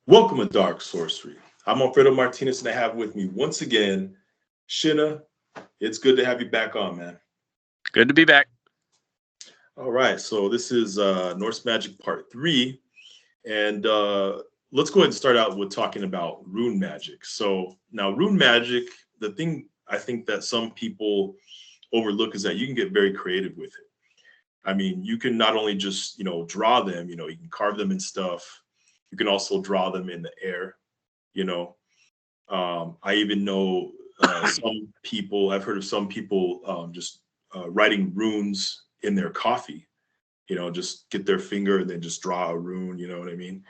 Welcome to Dark Sorcery. I'm Alfredo Martinez, and I have with me once again, Shinna. It's good to have you back on, man. Good to be back. All right, so this is Norse Magic Part 3, and let's go ahead and start out with talking about rune magic. So now rune magic, the thing I think that some people overlook is that you can get very creative with it. I mean, you can not only just, draw them, you can carve them and stuff. You can also draw them in the air, you know. I even know some people, I've heard of some people just writing runes in their coffee, just get their finger and then just draw a rune, you know what I mean?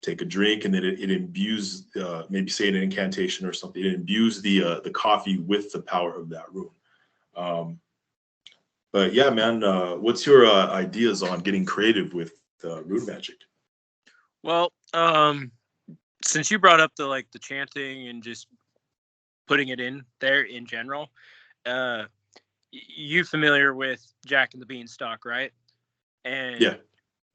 Take a drink and then it imbues, maybe say an incantation or something, it imbues the coffee with the power of that rune. But yeah, man, what's your ideas on getting creative with rune magic? Well, since you brought up the chanting and just putting it in there in general, you familiar with Jack and the Beanstalk, right? And yeah,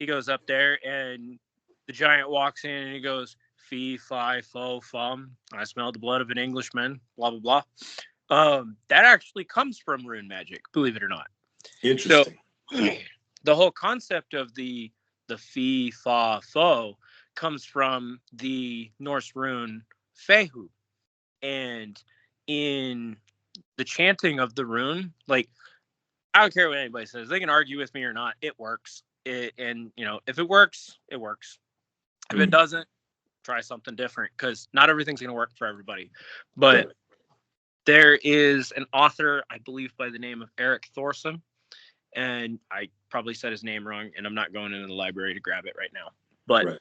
he goes up there and the giant walks in and he goes, fee, fi, fo, fum. I smell the blood of an Englishman, blah, blah, blah. That actually comes from rune magic, believe it or not. interesting. So, the whole concept of the fee, fa, fo comes from the Norse rune fehu. And in the chanting of the rune, I don't care what anybody says. They can argue with me or not. It works. If it works, it works. If it doesn't, try something different, because not everything's going to work for everybody. But there is an author, I believe, by the name of Erik Thorson, and I probably said his name wrong, and I'm not going into the library to grab it right now. But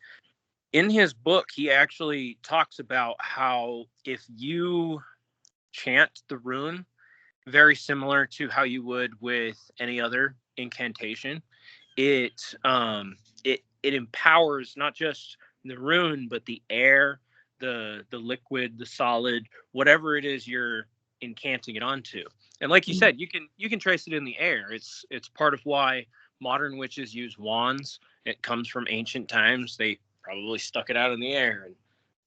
in his book, he actually talks about how if you chant the rune, very similar to how you would with any other incantation, it empowers not just the rune, but the air, the liquid, the solid, whatever it is you're incanting it onto. And like you said, you can trace it in the air. It's part of why modern witches use wands. It comes from ancient times. They probably stuck it out in the air and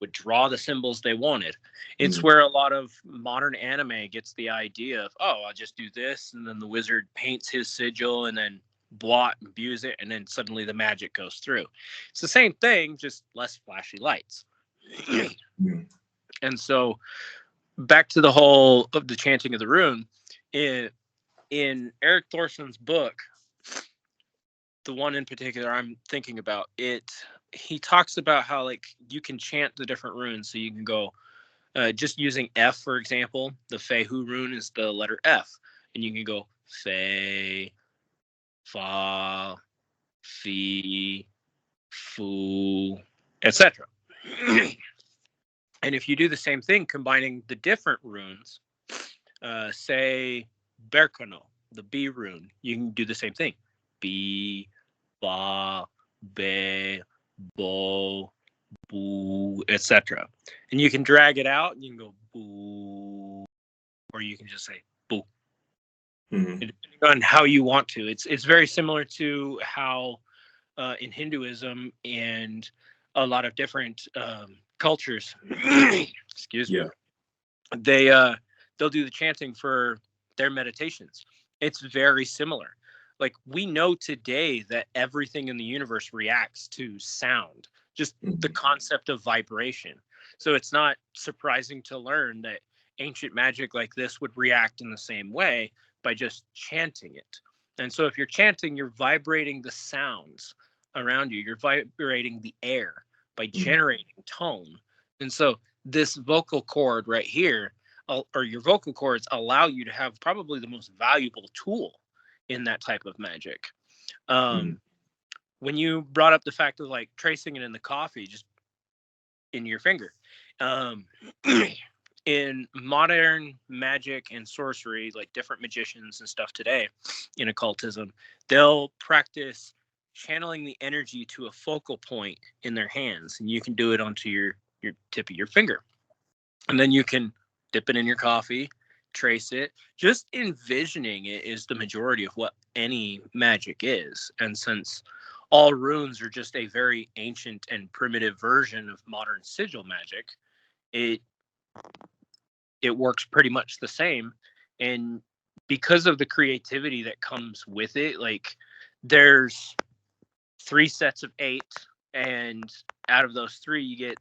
would draw the symbols they wanted. It's where a lot of modern anime gets the idea of, oh, I'll just do this, and then the wizard paints his sigil and then blot and imbues it, and then suddenly the magic goes through. It's the same thing, just less flashy lights. And so back to the whole of the chanting of the rune, in Erik Thorson's book, the one in particular I'm thinking about, he talks about how you can chant the different runes. So you can go just using F, for example. The fehu rune is the letter F, and you can go fe, fa, fi, fu, etc. And if you do the same thing, combining the different runes, say Berkano, the B rune, you can do the same thing. B, ba, be, bo, boo, etc. And you can drag it out and you can go boo, or you can just say boo. Depending on how you want to. It's very similar to how in Hinduism and a lot of different cultures, excuse me, they'll do the chanting for their meditations. It's very similar. We know today that everything in the universe reacts to sound, just the concept of vibration. So it's not surprising to learn that ancient magic like this would react in the same way by just chanting it. And so if you're chanting, you're vibrating the sounds around you. You're vibrating the air by generating tone. And so this vocal cord right here, or your vocal cords, allow you to have probably the most valuable tool in that type of magic. When you brought up the fact of tracing it in the coffee, just in your finger, in modern magic and sorcery, different magicians and stuff today in occultism, they'll practice channeling the energy to a focal point in their hands, and you can do it onto your tip of your finger, and then you can dip it in your coffee, trace it. Just envisioning it is the majority of what any magic is. And since all runes are just a very ancient and primitive version of modern sigil magic, it works pretty much the same. And because of the creativity that comes with it, like there's 3 sets of 8, and out of those 3 you get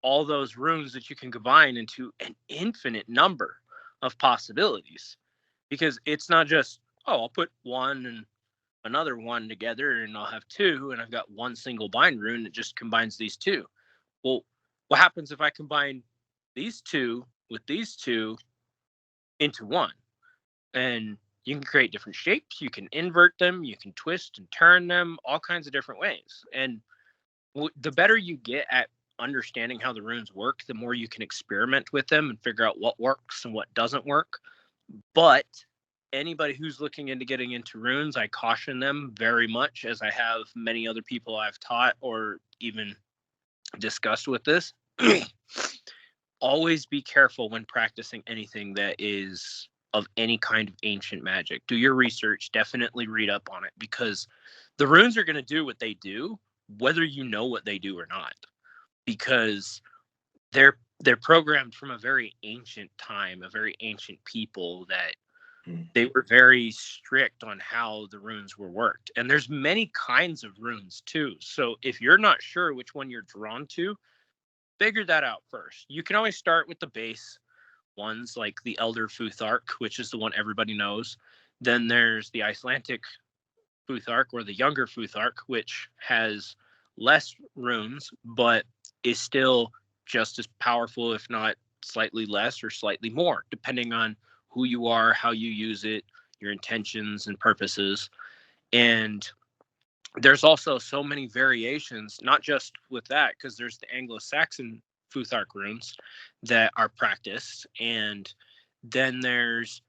all those runes that you can combine into an infinite number of possibilities. Because it's not just, oh, I'll put 1 and another 1 together and I'll have 2 and I've got 1 single bind rune that just combines these 2. Well, what happens if I combine these 2 with these 2 into 1? And you can create different shapes, you can invert them, you can twist and turn them all kinds of different ways. And the better you get at understanding how the runes work, the more you can experiment with them and figure out what works and what doesn't work. But anybody who's looking into getting into runes, I caution them very much, as I have many other people I've taught or even discussed with this. Always be careful when practicing anything that is of any kind of ancient magic. Do your research, definitely read up on it, because the runes are going to do what they do, whether you know what they do or not, because they're programmed from a very ancient time, a very ancient people, that they were very strict on how the runes were worked. And there's many kinds of runes too. So if you're not sure which one you're drawn to, figure that out first. You can always start with the base ones, like the Elder Futhark, which is the one everybody knows. Then there's the Icelandic Futhark, or the Younger Futhark, which has less runes, but is still just as powerful, if not slightly less or slightly more, depending on who you are, how you use it, your intentions and purposes. And there's also so many variations, not just with that, because there's the Anglo-Saxon Futhark runes that are practiced, and then there's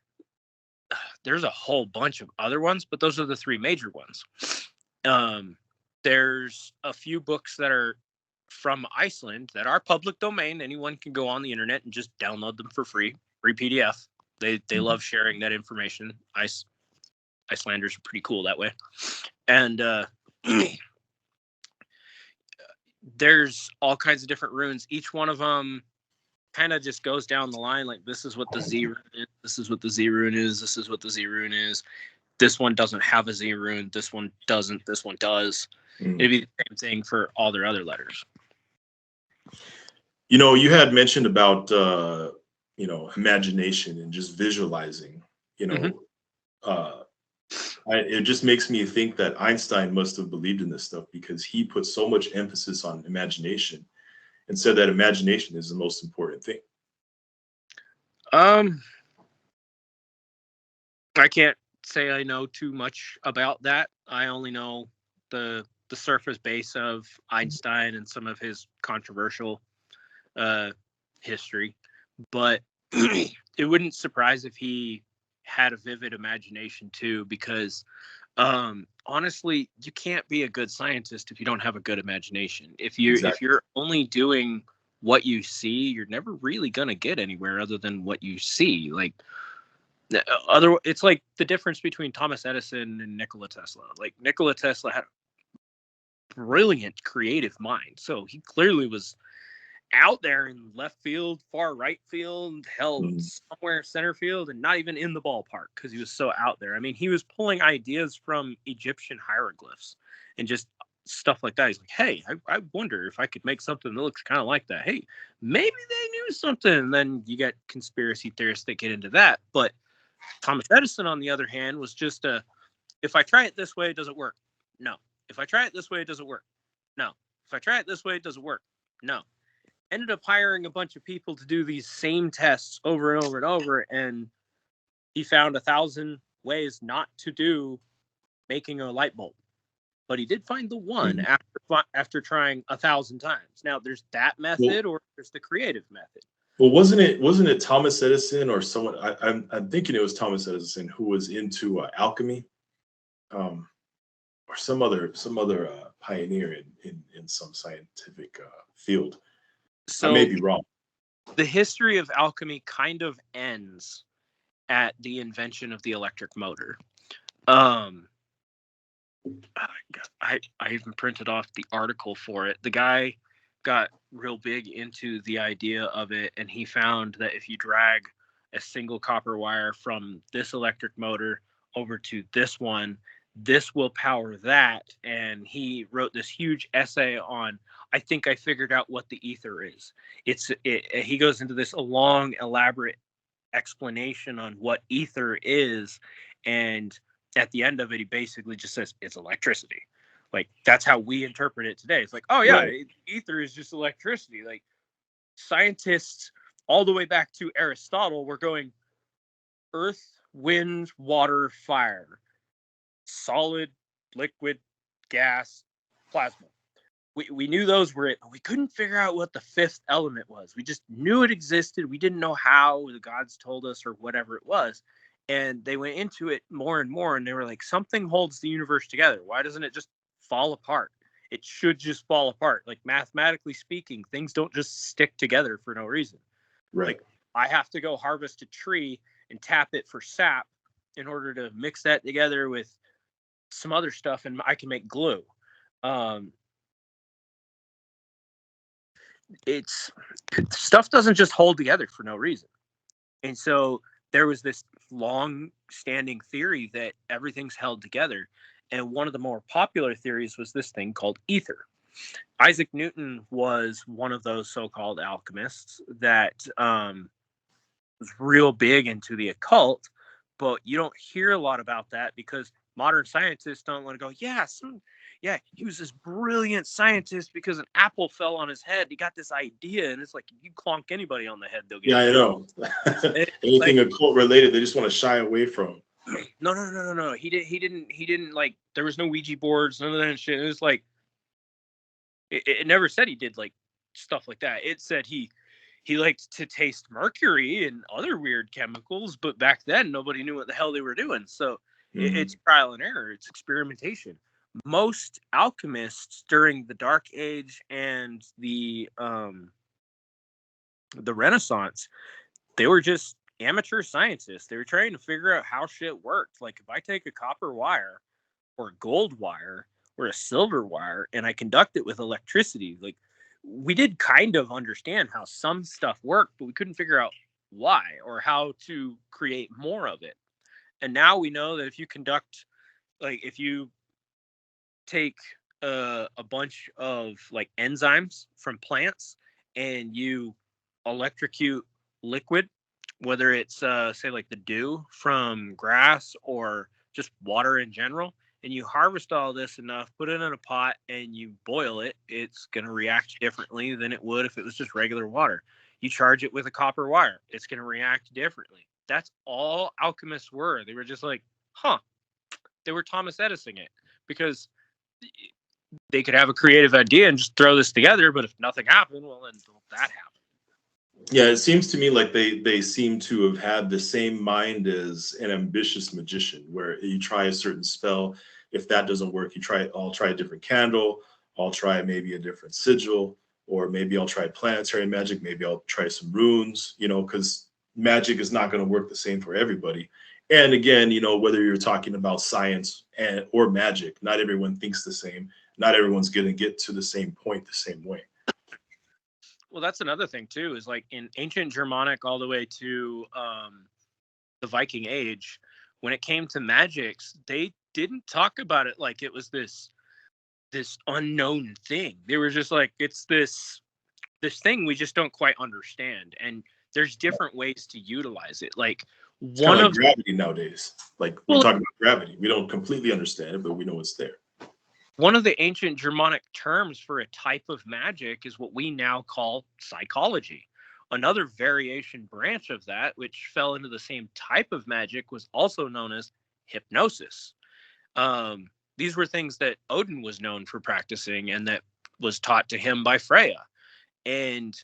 a whole bunch of other ones, but those are the 3 major ones. There's a few books that are from Iceland that are public domain. Anyone can go on the internet and just download them for free PDF. They love sharing that information. Icelanders are pretty cool that way. And there's all kinds of different runes. Each one of them kind of just goes down the line, like, this is what the Z rune is, this is what the Z rune is, this is what the Z rune is. This one doesn't have a Z rune, this one doesn't, this one does. It'd be the same thing for all their other letters. You know, you had mentioned about imagination and just visualizing. It just makes me think that Einstein must have believed in this stuff, because he put so much emphasis on imagination and said that imagination is the most important thing. I can't say I know too much about that. I only know the surface base of Einstein and some of his controversial history, but it wouldn't surprise if he had a vivid imagination too, because honestly, you can't be a good scientist if you don't have a good imagination. If you're only doing what you see, you're never really gonna get anywhere other than what you see. Like, it's like the difference between Thomas Edison and Nikola Tesla. Like, Nikola Tesla had a brilliant creative mind, so he clearly was out there in left field, far right field, hell, somewhere center field, and not even in the ballpark, because he was so out there. I mean, he was pulling ideas from Egyptian hieroglyphs and just stuff like that. He's like, hey, I wonder if I could make something that looks kind of like that. Hey, maybe they knew something. And then you get conspiracy theorists that get into that. But Thomas Edison, on the other hand, was just if I try it this way, does it work? No. If I try it this way, it doesn't work. No. If I try it this way, it doesn't work. No. Ended up hiring a bunch of people to do these same tests over and over and over, and he found 1,000 ways not to do making a light bulb. But he did find the one after trying 1,000 times. Now, there's that method, or there's the creative method. Well, wasn't it Thomas Edison or someone? I'm thinking it was Thomas Edison who was into alchemy, or some other pioneer in some scientific field. So I may be wrong. The history of alchemy kind of ends at the invention of the electric motor. I I even printed off the article for it. The guy got real big into the idea of it, and he found that if you drag a single copper wire from this electric motor over to this one, this will power that. And he wrote this huge essay on, I think I figured out what the ether is. He goes into this long, elaborate explanation on what ether is, and at the end of it, he basically just says it's electricity. Like, that's how we interpret it today. It's like, oh yeah, Right. ether is just electricity. Like, scientists all the way back to Aristotle were going earth, wind, water, fire, solid, liquid, gas, plasma. We knew those were it, but we couldn't figure out what the fifth element was. We just knew it existed. We didn't know how the gods told us or whatever it was. And they went into it more and more, and they were like, something holds the universe together. Why doesn't it just fall apart? It should just fall apart. Like, mathematically speaking, things don't just stick together for no reason. Right. Like, I have to go harvest a tree and tap it for sap in order to mix that together with some other stuff, and I can make glue. It's stuff doesn't just hold together for no reason. And so there was this long standing theory that everything's held together. And one of the more popular theories was this thing called ether. Isaac Newton was one of those so-called alchemists that was real big into the occult, but you don't hear a lot about that because modern scientists don't want to go, yeah, he was this brilliant scientist because an apple fell on his head. He got this idea, and it's like, if you clonk anybody on the head, they'll get Yeah, I know. Anything like, occult related, they just want to shy away from. No. He didn't like, there was no Ouija boards, none of that shit. It was like, it never said he did like stuff like that. It said he liked to taste mercury and other weird chemicals, but back then nobody knew what the hell they were doing. So it's trial and error. It's experimentation. Most alchemists during the Dark Age and the Renaissance, they were just amateur scientists. They were trying to figure out how shit worked. Like, if I take a copper wire or a gold wire or a silver wire and I conduct it with electricity, like, we did kind of understand how some stuff worked, but we couldn't figure out why or how to create more of it. And now we know that if you conduct, like, if you take a bunch of like enzymes from plants and you electrocute liquid, whether it's say like the dew from grass or just water in general, and you harvest all this enough, put it in a pot and you boil it, it's going to react differently than it would if it was just regular water. You charge it with a copper wire, it's going to react differently. That's all alchemists were. They were just like, they were Thomas Edison it, because they could have a creative idea and just throw this together, but if nothing happened, well, then that happened. Yeah, it seems to me like they seem to have had the same mind as an ambitious magician, where you try a certain spell. If that doesn't work, I'll try a different candle. I'll try maybe a different sigil, or maybe I'll try planetary magic. Maybe I'll try some runes, because magic is not going to work the same for everybody. And again, whether you're talking about science or magic, not everyone thinks the same. Not everyone's going to get to the same point the same way. Well, that's another thing too, is like in ancient Germanic all the way to the Viking Age, when it came to magics, they didn't talk about it like it was this unknown thing. They were just like, it's this thing we just don't quite understand, and there's different ways to utilize it. Like, it's one of gravity nowadays. Like, we talk about gravity, we don't completely understand it, but we know it's there. One of the ancient Germanic terms for a type of magic is what we now call psychology. Another variation branch of that, which fell into the same type of magic, was also known as hypnosis. These were things that Odin was known for practicing and that was taught to him by Freya. And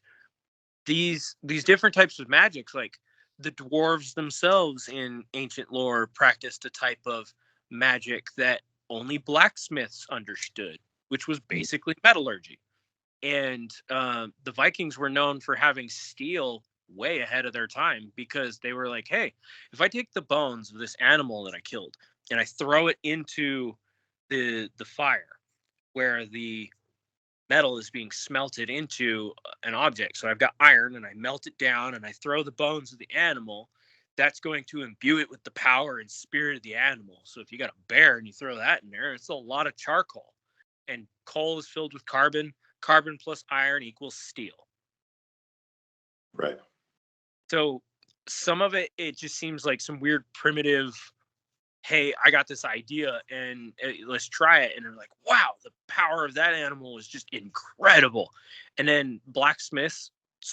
these different types of magics, like the dwarves themselves in ancient lore practiced a type of magic that only blacksmiths understood, which was basically metallurgy. And the Vikings were known for having steel way ahead of their time, because they were like, hey, if I take the bones of this animal that I killed and I throw it into the fire, where the metal is being smelted into an object. So I've got iron and I melt it down and I throw the bones of the animal. That's going to imbue it with the power and spirit of the animal. So if you got a bear and you throw that in there, it's a lot of charcoal. And coal is filled with carbon. Carbon plus iron equals steel. Right. So some of it, it just seems like some weird primitive, hey, I got this idea and let's try it. And they're like, wow, the power of that animal is just incredible. And then blacksmiths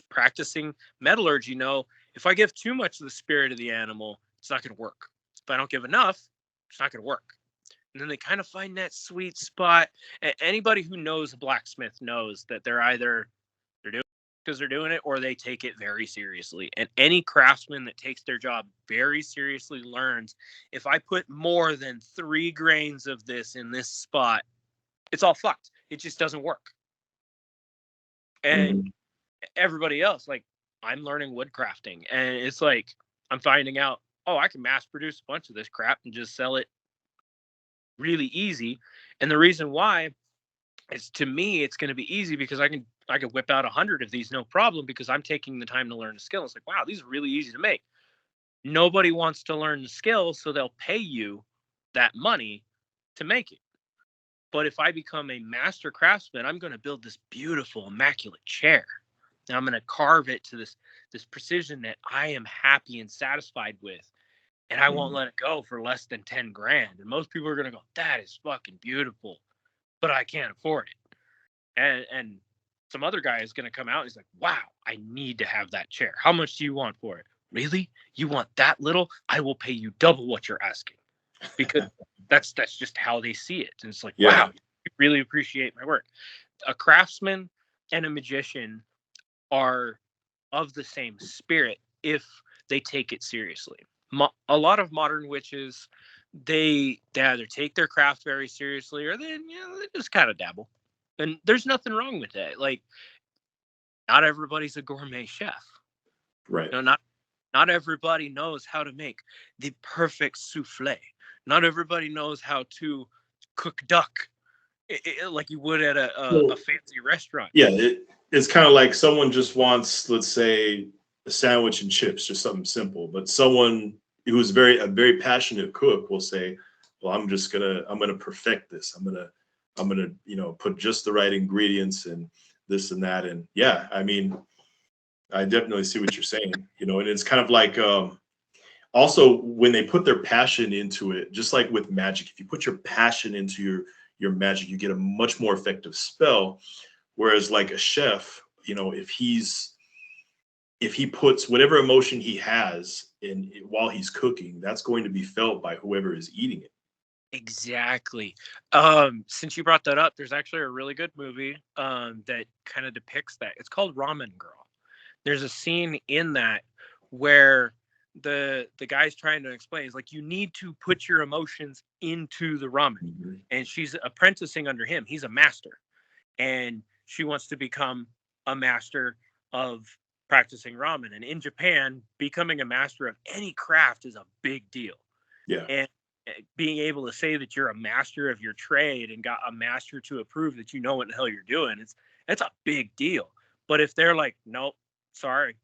practicing metallurgy know if I give too much of the spirit of the animal, it's not going to work. If I don't give enough, it's not going to work. And then they kind of find that sweet spot. Anybody who knows a blacksmith knows that they're either they're doing it because they're doing it or they take it very seriously. And any craftsman that takes their job very seriously learns if I put more than 3 grains of this in this spot, it's all fucked. It just doesn't work. And everybody else, like, I'm learning wood crafting, and it's like I'm finding out, oh, I can mass produce a bunch of this crap and just sell it really easy. And the reason why is, to me, it's going to be easy because I can whip out 100 of these no problem because I'm taking the time to learn the skill. It's like, wow, these are really easy to make. Nobody wants to learn the skill, so they'll pay you that money to make it. But if I become a master craftsman, I'm going to build this beautiful, immaculate chair. And I'm going to carve it to this precision that I am happy and satisfied with. And I won't let it go for less than 10 grand. And most people are going to go, that is fucking beautiful, but I can't afford it. And some other guy is going to come out and he's like, wow, I need to have that chair. How much do you want for it? Really? You want that little? I will pay you double what you're asking. Because that's just how they see it. And it's like, wow, you really appreciate my work. A craftsman and a magician are of the same spirit if they take it seriously. A lot of modern witches, they either take their craft very seriously or they just kind of dabble. And there's nothing wrong with that. Like, not everybody's a gourmet chef. Right. Not everybody knows how to make the perfect souffle. Not everybody knows how to cook duck like you would at a fancy restaurant. Yeah, it's kind of like someone just wants, let's say, a sandwich and chips, just something simple. But someone who's a very passionate cook will say, "Well, I'm gonna perfect this. I'm gonna put just the right ingredients and this and that." And yeah, I mean, I definitely see what you're saying. And it's kind of like also when they put their passion into it, just like with magic, if you put your passion into your magic, you get a much more effective spell. Whereas like a chef, if he puts whatever emotion he has in while he's cooking, that's going to be felt by whoever is eating it. Exactly. Since you brought that up, there's actually a really good movie that kind of depicts that. It's called Ramen Girl. There's a scene in that where the guy's trying to explain, he's like, you need to put your emotions into the ramen. And she's apprenticing under him. He's a master. And she wants to become a master of practicing ramen. And in Japan, becoming a master of any craft is a big deal. Yeah. And being able to say that you're a master of your trade and got a master to approve that you know what the hell you're doing, it's a big deal. But if they're like, nope, sorry,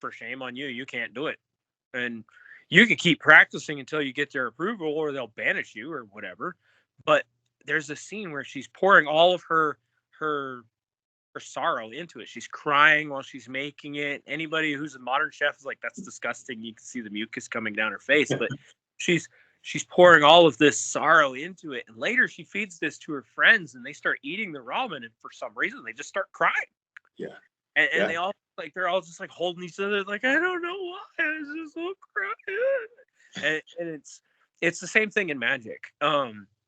for shame on you, you can't do it. And you can keep practicing until you get their approval or they'll banish you or whatever. But there's a scene where she's pouring all of her sorrow into it. She's crying while she's making it. Anybody who's a modern chef is like, that's disgusting. You can see the mucus coming down her face, but she's pouring all of this sorrow into it. And later she feeds this to her friends and they start eating the ramen. And for some reason, they just start crying. Yeah. And they all they're all just like holding each other. Like, I don't know why. I was just so crying. And it's the same thing in magic.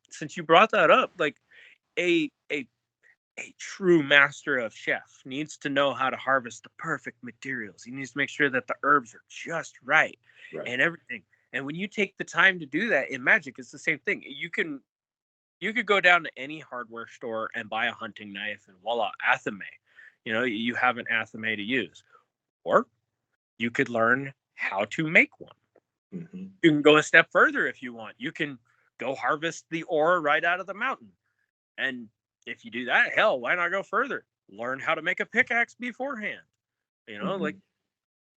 Since you brought that up, like a true master of chef needs to know how to harvest the perfect materials. He needs to make sure that the herbs are just right. And everything. And when you take the time to do that in magic, it's the same thing. You could go down to any hardware store and buy a hunting knife and voila, athame. You have an athame to use. Or you could learn how to make one. Mm-hmm. You can go a step further if you want. You can go harvest the ore right out of the mountain. And if you do that, hell, why not go further? Learn how to make a pickaxe beforehand. You know, like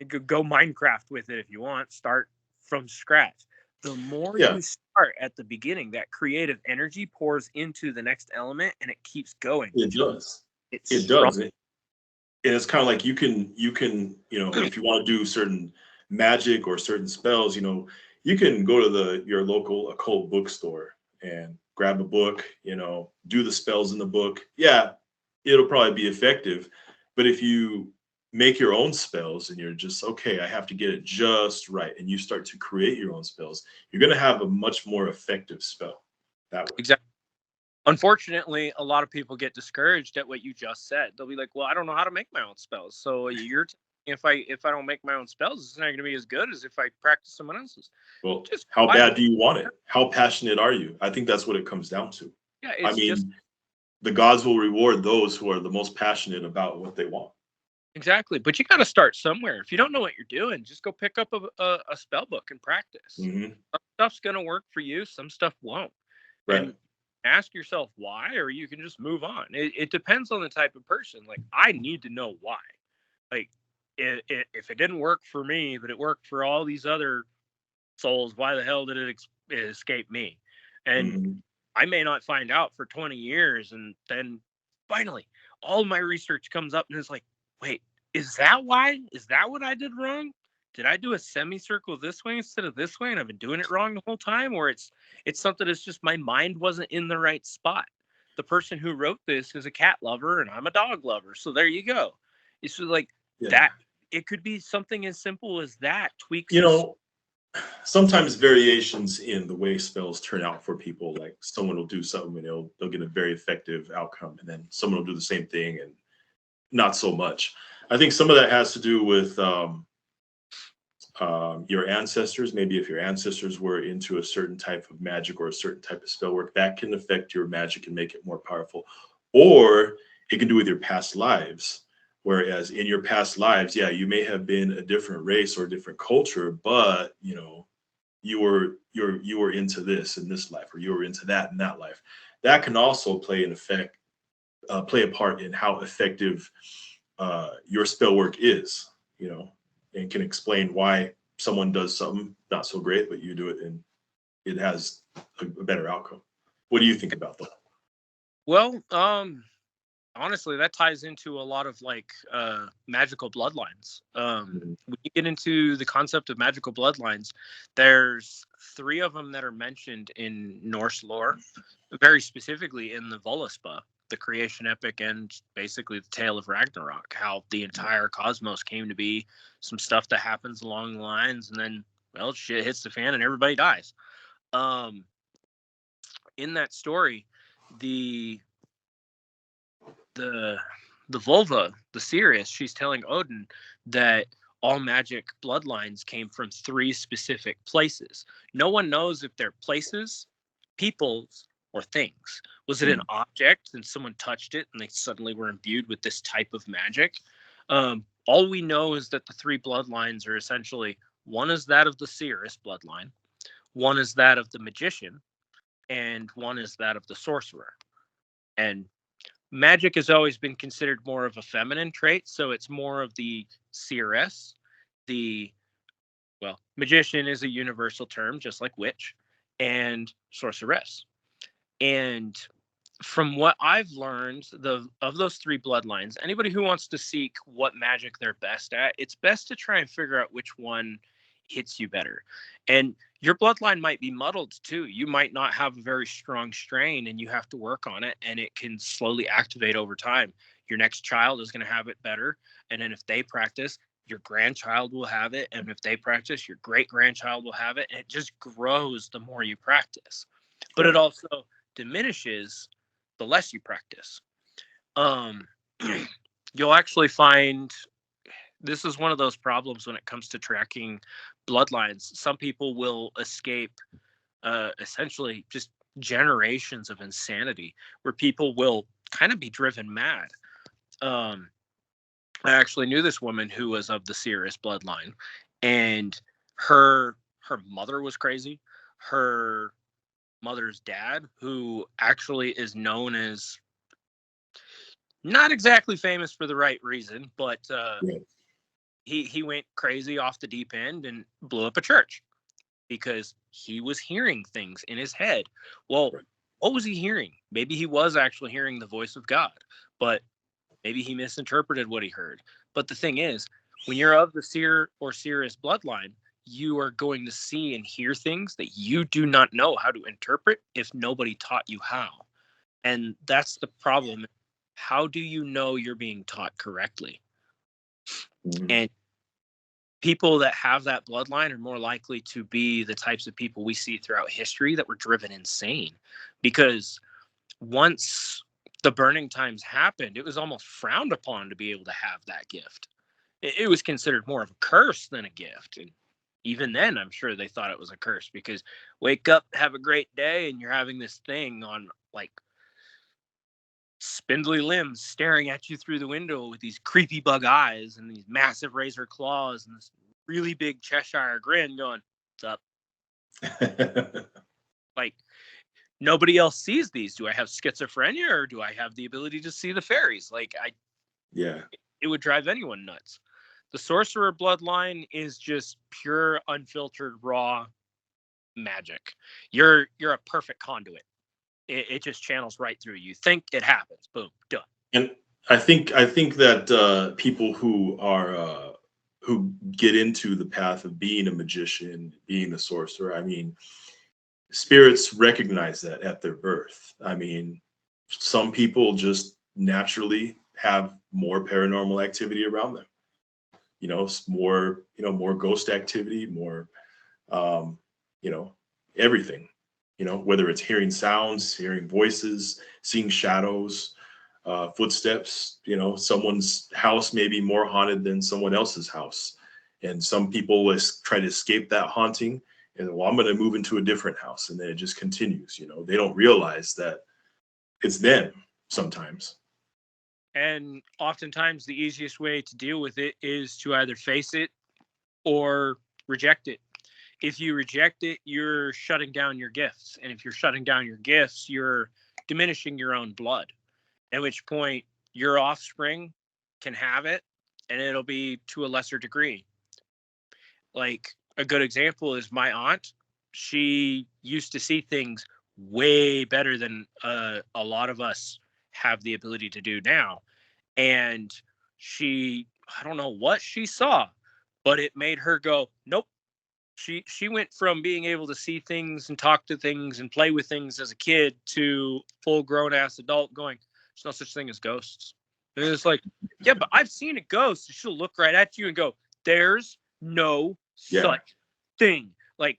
you could go Minecraft with it if you want. Start from scratch. The more Yeah, you start at the beginning, that creative energy pours into the next element, and it keeps going. it does. It's It strong. does. And it's kind of like if you want to do certain magic or certain spells, you can go to your local occult bookstore and grab a book, do the spells in the book. Yeah, it'll probably be effective. But if you make your own spells and you're just, okay, I have to get it just right, and you start to create your own spells, you're going to have a much more effective spell that way. Exactly. Unfortunately, a lot of people get discouraged at what you just said. They'll be like, "Well, I don't know how to make my own spells." So if I don't make my own spells, it's not going to be as good as if I practice someone else's. Well, Just how buy bad do you want it? How passionate are you? I think that's what it comes down to. Yeah, I it's just mean, the gods will reward those who are the most passionate about what they want. exactly. But you got to start somewhere. If you don't know what you're doing, just go pick up a spell book and practice. Hmm. Some stuff's going to work for you. Some stuff won't. Right. And ask yourself why, or you can just move on. It depends on the type of person. Like, I need to know why. Like, if it didn't work for me, but it worked for all these other souls, why the hell did it escape me? And Hmm. I may not find out for 20 years. And then finally, all my research comes up and it's like, wait, is that why? Is that what I did wrong? Did I do a semicircle this way instead of this way, and I've been doing it wrong the whole time? Or it's something that's just my mind wasn't in the right spot. The person who wrote this is a cat lover and I'm a dog lover. So there you go. It's just like Yeah. that. It could be something as simple as that. Tweaks. Sometimes variations in the way spells turn out for people, like someone will do something and they'll get a very effective outcome, and then someone will do the same thing and not so much. I think some of that has to do with your ancestors. Maybe if your ancestors were into a certain type of magic or a certain type of spell work, that can affect your magic and make it more powerful. Or it can do with your past lives. Whereas in your past lives, yeah, you may have been a different race or a different culture, but you were into this in this life, or you were into that in that life. That can also play a part in how effective your spell work is, and can explain why someone does something not so great, but you do it and it has a better outcome. What do you think about that? Well, honestly, that ties into a lot of like magical bloodlines. Mhm. When you get into the concept of magical bloodlines, there's 3 of them that are mentioned in Norse lore, very specifically in the Voluspa, the creation epic, and basically the tale of Ragnarok, how the entire cosmos came to be, some stuff that happens along the lines, and then, well, shit hits the fan and everybody dies. Um, in that story, the the the vulva, the Sirius, she's telling Odin that all magic bloodlines came from 3 specific places. No one knows if they're places, peoples, or things. Was it an object and someone touched it and they suddenly were imbued with this type of magic? All we know is that the 3 bloodlines are essentially, one is that of the Sirius bloodline, one is that of the magician, and one is that of the sorcerer. And magic has always been considered more of a feminine trait, so it's more of the seeress. The magician is a universal term, just like witch, and sorceress. And from what I've learned, of those 3 bloodlines, anybody who wants to seek what magic they're best at, it's best to try and figure out which one hits you better. And your bloodline might be muddled too. You might not have a very strong strain and you have to work on it, and it can slowly activate over time. Your next child is going to have it better. And then if they practice, your grandchild will have it. And if they practice, your great grandchild will have it. And it just grows the more you practice. But it also diminishes the less you practice. You'll actually find this is one of those problems when it comes to tracking bloodlines. Some people will escape essentially just generations of insanity where people will kind of be driven mad. I actually knew this woman who was of the Sirius bloodline, and her mother was crazy. Her mother's dad, who actually is known as not exactly famous for the right reason, but Yeah. he went crazy off the deep end and blew up a church because he was hearing things in his head. Well, Right. what was he hearing? Maybe he was actually hearing the voice of God, but maybe he misinterpreted what he heard. But the thing is, when you're of the seer or seeress bloodline, you are going to see and hear things that you do not know how to interpret if nobody taught you how. And that's the problem. How do you know you're being taught correctly? Mhm. And people that have that bloodline are more likely to be the types of people we see throughout history that were driven insane. Because once the burning times happened, it was almost frowned upon to be able to have that gift. It was considered more of a curse than a gift. And even then, I'm sure they thought it was a curse because wake up, have a great day, and you're having this thing on like spindly limbs staring at you through the window with these creepy bug eyes and these massive razor claws and this really big Cheshire grin going, "What's up?" Like, nobody else sees these. Do I have schizophrenia or do I have the ability to see the fairies? Yeah. It would drive anyone nuts. The sorcerer bloodline is just pure, unfiltered, raw magic. You're a perfect conduit. It just channels right through you. Think it happens. Boom, done. And I think that people who get into the path of being a magician, being a sorcerer, I mean, spirits recognize that at their birth. I mean, some people just naturally have more paranormal activity around them. More ghost activity, more, um, you know, everything. Whether it's hearing sounds, hearing voices, seeing shadows, footsteps. Someone's house may be more haunted than someone else's house, and some people try to escape that haunting. And well, I'm going to move into a different house, and then it just continues. They don't realize that it's them sometimes. And oftentimes, the easiest way to deal with it is to either face it or reject it. If you reject it, you're shutting down your gifts. And if you're shutting down your gifts, you're diminishing your own blood. At which point, your offspring can have it, and it'll be to a lesser degree. Like a good example is my aunt. She used to see things way better than a lot of us have the ability to do now. And I don't know what she saw, but it made her go, nope. She went from being able to see things and talk to things and play with things as a kid to full grown ass adult going, there's no such thing as ghosts. And it's like, yeah, but I've seen a ghost. She'll look right at you and go, there's no Yeah. such thing. Like,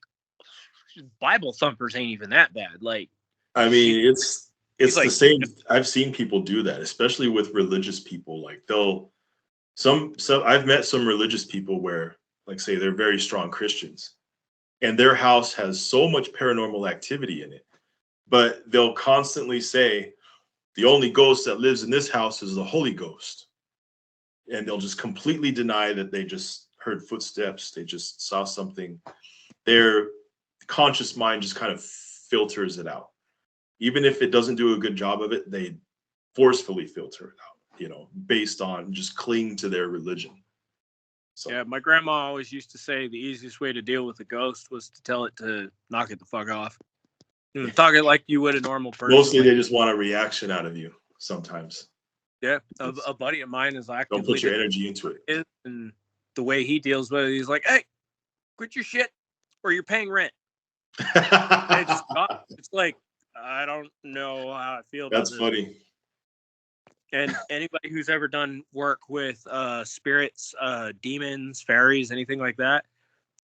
Bible thumpers ain't even that bad. Like, I she, mean, it's she's the like, same. I've seen people do that, especially with religious people. Like I've met some religious people where, like, say they're very strong Christians, and their house has so much paranormal activity in it, but they'll constantly say the only ghost that lives in this house is the Holy Ghost, and they'll just completely deny that they just heard footsteps, they just saw something. Their conscious mind just kind of filters it out. Even if it doesn't do a good job of it, they forcefully filter it out, based on just cling to their religion. So yeah, my grandma always used to say the easiest way to deal with a ghost was to tell it to knock it the fuck off. Talk it like you would a normal person. Mostly they just want a reaction out of you sometimes. Yeah, a buddy of mine is actively Don't put your energy into it. And the way he deals with it, he's like, hey, quit your shit or you're paying rent. It's like, I don't know how I feel about That's this. funny. And anybody who's ever done work with spirits, demons, fairies, anything like that,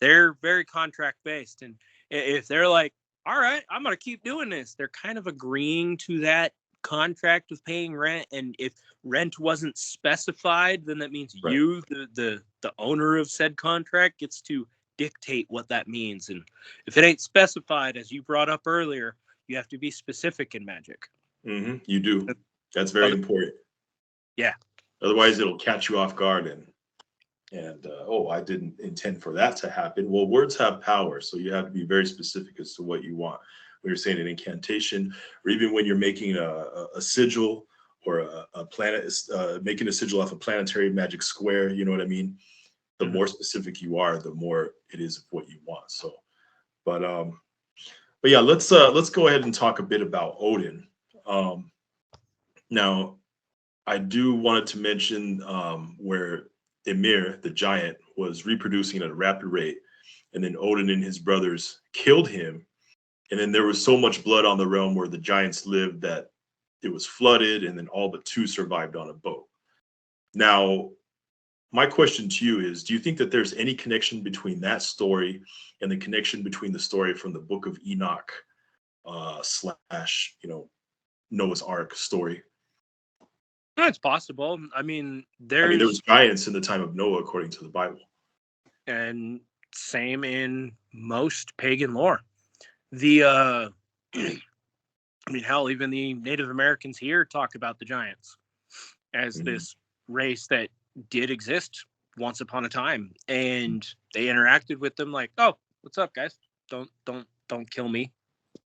they're very contract based. And if they're like, all right, I'm going to keep doing this, they're kind of agreeing to that contract with paying rent. And if rent wasn't specified, then that means Right. you, the owner of said contract, gets to dictate what that means. And if it ain't specified, as you brought up earlier, you have to be specific in Magick. Mm-hmm. You do. That's very important. Yeah. Otherwise, it'll catch you off guard and I didn't intend for that to happen. Well, words have power, so you have to be very specific as to what you want. When you're saying an incantation, or even when you're making a sigil or a planet is making a sigil off a planetary magic square. You know what I mean? The more specific you are, the more it is of what you want. So, but yeah, let's go ahead and talk a bit about Odin. Now, I do wanted to mention where Ymir, the giant, was reproducing at a rapid rate, and then Odin and his brothers killed him. And then there was so much blood on the realm where the giants lived that it was flooded, and then all but two survived on a boat. Now, my question to you is, do you think that there's any connection between that story and the connection between the story from the Book of Enoch slash, Noah's Ark story? No, it's possible. I mean, there was giants in the time of Noah, according to the Bible. And same in most pagan lore. I mean, hell, even the Native Americans here talk about the giants as this race that did exist once upon a time, and they interacted with them like, "Oh, what's up, guys? Don't kill me.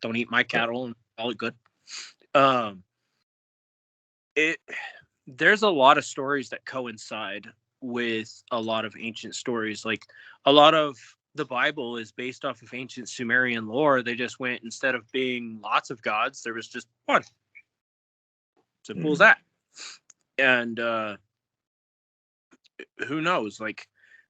Don't eat my cattle, and all it good." There's a lot of stories that coincide with a lot of ancient stories. Like, a lot of the Bible is based off of ancient Sumerian lore. They just went, instead of being lots of gods, there was just one. Simple as that. And who knows? Like,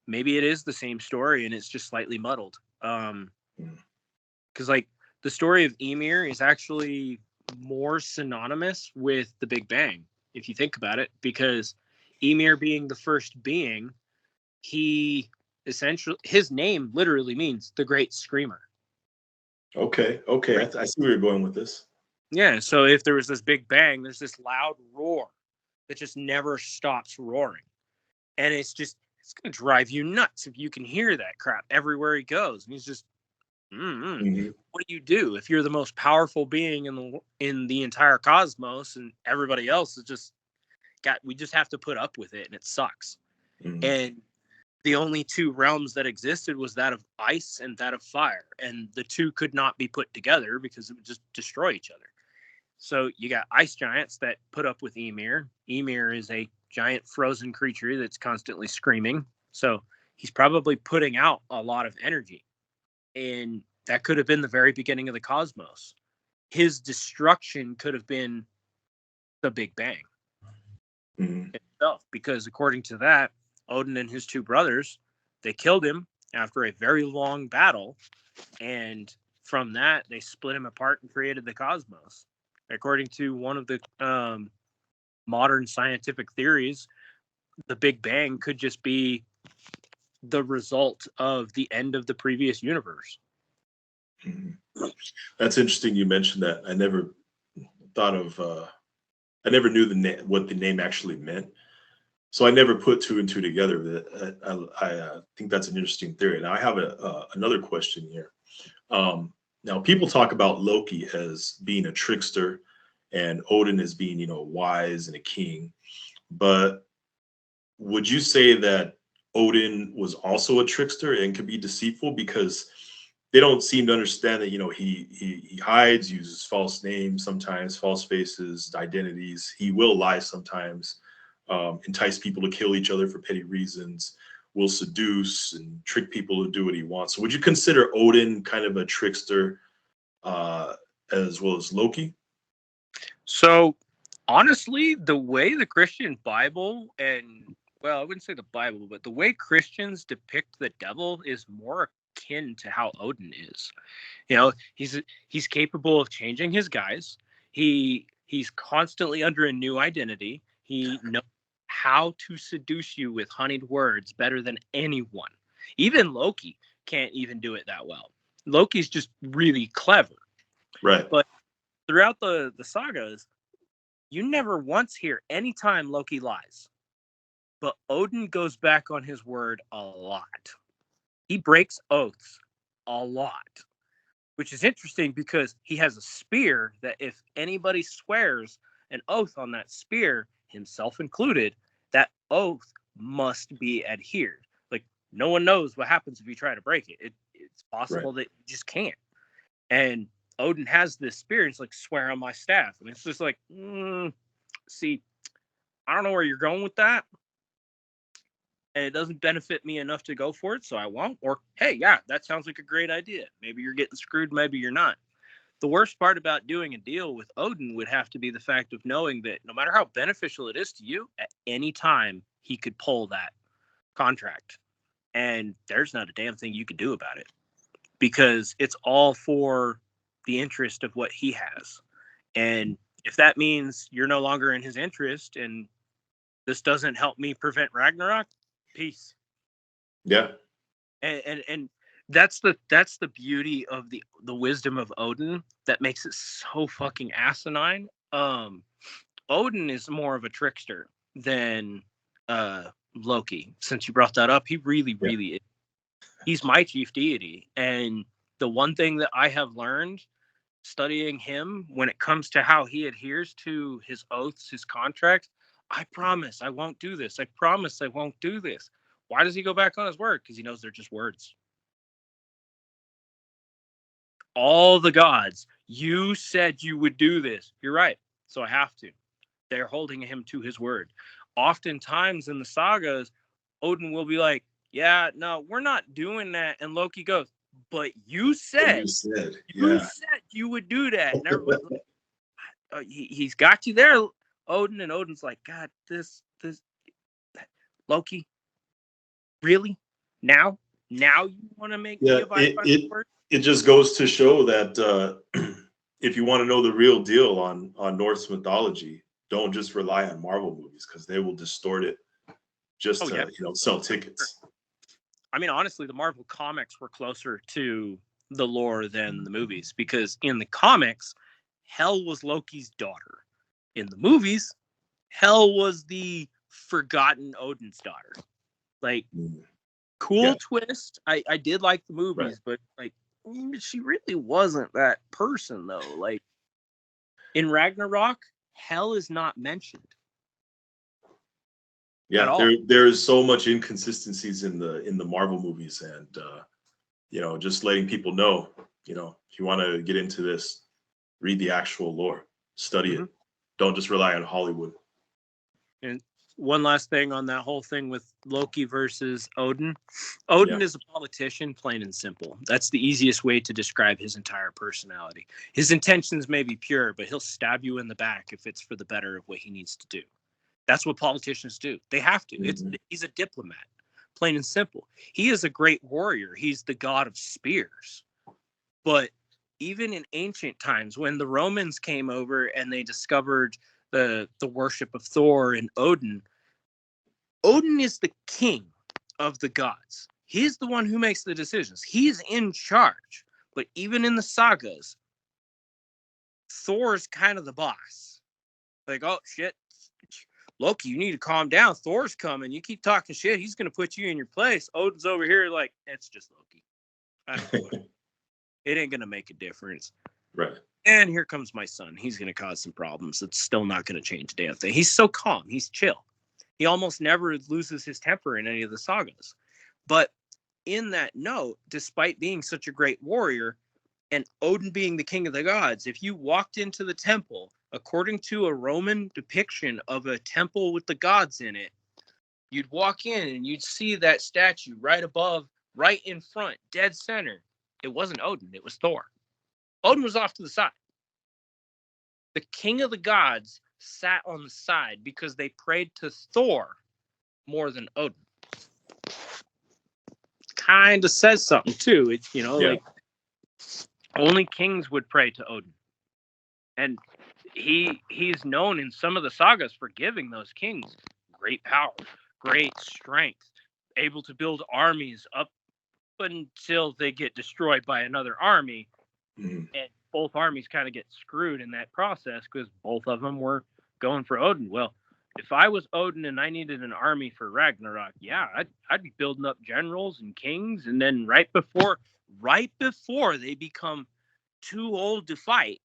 maybe it is the same story and it's just slightly muddled. Because like the story of Ymir is actually more synonymous with the Big Bang, if you think about it, because Ymir being the first being, he essentially, his name literally means the great screamer. Okay. Right? I see where you're going with this. Yeah, so if there was this Big Bang, there's this loud roar that just never stops roaring. And it's going to drive you nuts if you can hear that crap everywhere he goes. And he's just, what do you do if you're the most powerful being in the entire cosmos, and everybody else is just we just have to put up with it, and it sucks. And the only two realms that existed was that of ice and that of fire, and the two could not be put together because it would just destroy each other. So you got ice giants that put up with Ymir. Ymir is a giant frozen creature that's constantly screaming. So he's probably putting out a lot of energy. And that could have been the very beginning of the cosmos. His destruction could have been the Big Bang itself, because according to that, Odin and his two brothers, they killed him after a very long battle. And from that, they split him apart and created the cosmos. According to one of the modern scientific theories, the Big Bang could just be the result of the end of the previous universe. That's interesting you mentioned that. I never thought of, I never knew what the name actually meant. So I never put two and two together. I think that's an interesting theory. Now I have another question here. Now people talk about Loki as being a trickster and Odin as being, wise and a king. But would you say that Odin was also a trickster and could be deceitful? Because they don't seem to understand that, he hides, uses false names, sometimes false faces, identities. He will lie sometimes, entice people to kill each other for petty reasons, will seduce and trick people to do what he wants. So would you consider Odin kind of a trickster as well as Loki? So honestly, the way the Christian Bible I wouldn't say the Bible, but the way Christians depict the devil is more akin to how Odin is. He's capable of changing his guise. He's constantly under a new identity. He knows how to seduce you with honeyed words better than anyone. Even Loki can't even do it that well. Loki's just really clever. Right. But throughout the sagas, you never once hear any time Loki lies. But Odin goes back on his word a lot. He breaks oaths a lot, which is interesting because he has a spear that if anybody swears an oath on that spear, himself included, that oath must be adhered. Like, no one knows what happens if you try to break it. It's possible that you just can't. And Odin has this spear. It's like, swear on my staff. And it's just like, see, I don't know where you're going with that, and it doesn't benefit me enough to go for it, so I won't. Or, hey, yeah, that sounds like a great idea. Maybe you're getting screwed, maybe you're not. The worst part about doing a deal with Odin would have to be the fact of knowing that no matter how beneficial it is to you, at any time he could pull that contract. And there's not a damn thing you could do about it because it's all for the interest of what he has. And if that means you're no longer in his interest and this doesn't help me prevent Ragnarok, peace. Yeah. And that's the beauty of the wisdom of Odin that makes it so fucking asinine. Odin is more of a trickster than Loki. Since you brought that up, he really is. He's my chief deity, and the one thing that I have learned studying him when it comes to how he adheres to his oaths, his contracts, I promise I won't do this. I promise I won't do this. Why does he go back on his word? Because he knows they're just words. All the gods, you said you would do this. You're right. So I have to. They're holding him to his word. Oftentimes in the sagas, Odin will be like, yeah, no, we're not doing that. And Loki goes, but you said you would do that. And everybody's like, he's got you there, Odin. And Odin's like, God, this Loki, really? Now you want to make me abide by the word? It just goes to show that if you want to know the real deal on Norse mythology, don't just rely on Marvel movies because they will distort it just to sell tickets. I mean, honestly, the Marvel comics were closer to the lore than the movies because in the comics, Hel was Loki's daughter. In the movies, Hel was the forgotten Odin's daughter. Like, cool twist. I did like the movies, but like, she really wasn't that person though. Like in Ragnarok, Hel is not mentioned. Yeah, there is so much inconsistencies in the Marvel movies, and just letting people know, if you want to get into this, read the actual lore, study it. Don't just rely on Hollywood. And one last thing on that whole thing with Loki versus Odin. Odin is a politician, plain and simple. That's the easiest way to describe his entire personality. His intentions may be pure, but he'll stab you in the back if it's for the better of what he needs to do. That's what politicians do. They have to. He's a diplomat, plain and simple. He is a great warrior. He's the god of spears. But even in ancient times, when the Romans came over and they discovered the worship of Thor and Odin is the king of the gods. He's the one who makes the decisions. He's in charge. But even in the sagas, Thor's kind of the boss. Like, oh, shit. Loki, you need to calm down. Thor's coming. You keep talking shit, he's going to put you in your place. Odin's over here like, it's just Loki. I don't know. It ain't going to make a difference. Right. And here comes my son. He's going to cause some problems. It's still not going to change a damn thing. He's so calm. He's chill. He almost never loses his temper in any of the sagas. But in that note, despite being such a great warrior, and Odin being the king of the gods, if you walked into the temple, according to a Roman depiction of a temple with the gods in it, you'd walk in and you'd see that statue right above, right in front, dead center. It wasn't Odin, it was Thor. Odin was off to the side. The king of the gods sat on the side because they prayed to Thor more than Odin. Kind of says something too. It's, like only kings would pray to Odin. And he's known in some of the sagas for giving those kings great power, great strength, able to build armies up until they get destroyed by another army. And both armies kind of get screwed in that process because both of them were going for Odin. Well, if I was Odin and I needed an army for Ragnarok, I'd be building up generals and kings, and then right before they become too old to fight,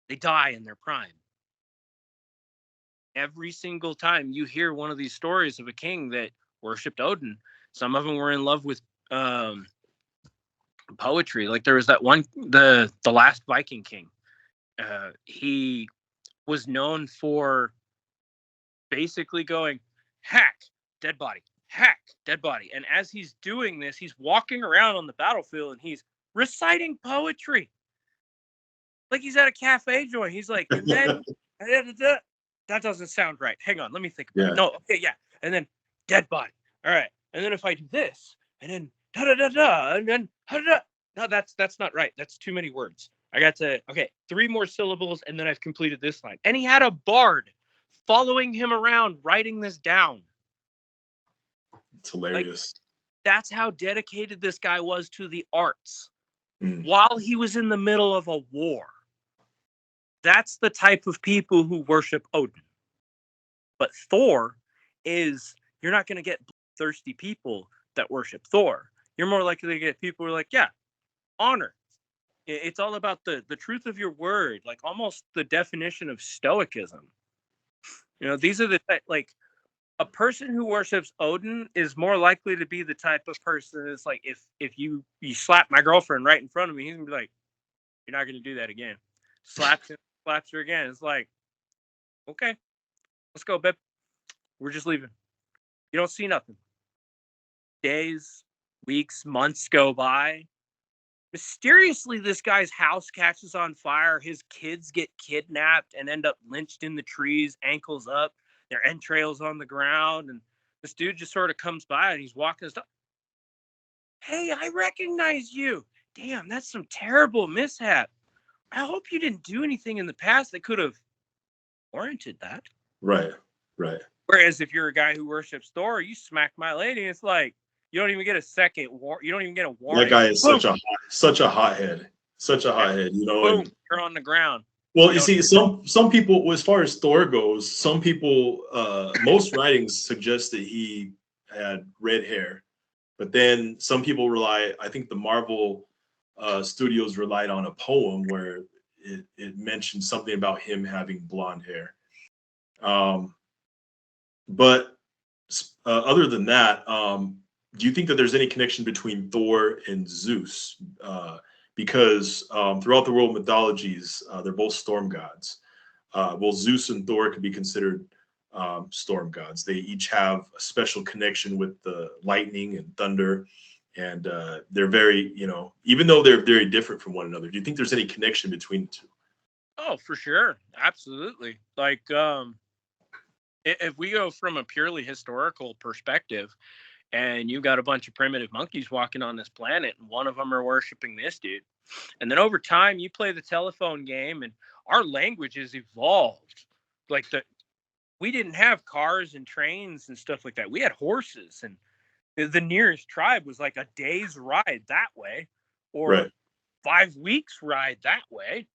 they die in their prime. Every single time you hear one of these stories of a king that worshipped Odin, some of them were in love with poetry. Like there was that one, the last Viking king. He was known for basically going, hack, dead body, hack, dead body. And as he's doing this, he's walking around on the battlefield and he's reciting poetry. Like he's at a cafe joint. He's like, and then that doesn't sound right. Hang on, let me think about it. No, okay, yeah. And then dead body. All right. And then if I do this, and then da da da da, and then da da. No, that's not right. That's too many words. I got to 3 more syllables, and then I've completed this line. And he had a bard following him around, writing this down. It's hilarious. Like, that's how dedicated this guy was to the arts while he was in the middle of a war. That's the type of people who worship Odin. But Thor is, you're not going to get thirsty people that worship Thor. You're more likely to get people who are like, yeah, honor. It's all about the truth of your word, like almost the definition of stoicism. You know, these are the, like, a person who worships Odin is more likely to be the type of person that's like, if you slap my girlfriend right in front of me, he's gonna be like, you're not gonna do that again. Slaps her again. It's like, okay, let's go, babe. We're just leaving. You don't see nothing. Days, weeks, months go by. Mysteriously, this guy's house catches on fire. His kids get kidnapped and end up lynched in the trees, ankles up, their entrails on the ground. And this dude just sort of comes by and he's walking his dog. Hey, I recognize you. Damn, that's some terrible mishap. I hope you didn't do anything in the past that could have warranted that. Right. Whereas if you're a guy who worships Thor, you smack my lady, it's like, you don't even get a second war. You don't even get a warning. That guy is such a hothead. Such a hothead, you know. Boom, you're on the ground. Well, you see, some people, as far as Thor goes, some people, most writings suggest that he had red hair, but then some people rely. I think the Marvel studios relied on a poem where it mentioned something about him having blonde hair. But other than that, do you think that there's any connection between Thor and Zeus? Because throughout the world mythologies, they're both storm gods. Well, Zeus and Thor could be considered storm gods. They each have a special connection with the lightning and thunder. And they're very, you know, even though they're very different from one another, do you think there's any connection between the two? Oh, for sure. Absolutely. Like, if we go from a purely historical perspective, and you got a bunch of primitive monkeys walking on this planet, and one of them are worshiping this dude. And then over time, you play the telephone game, and our language has evolved. Like, we didn't have cars and trains and stuff like that. We had horses, and the nearest tribe was like a day's ride that way, or 5 weeks ride that way.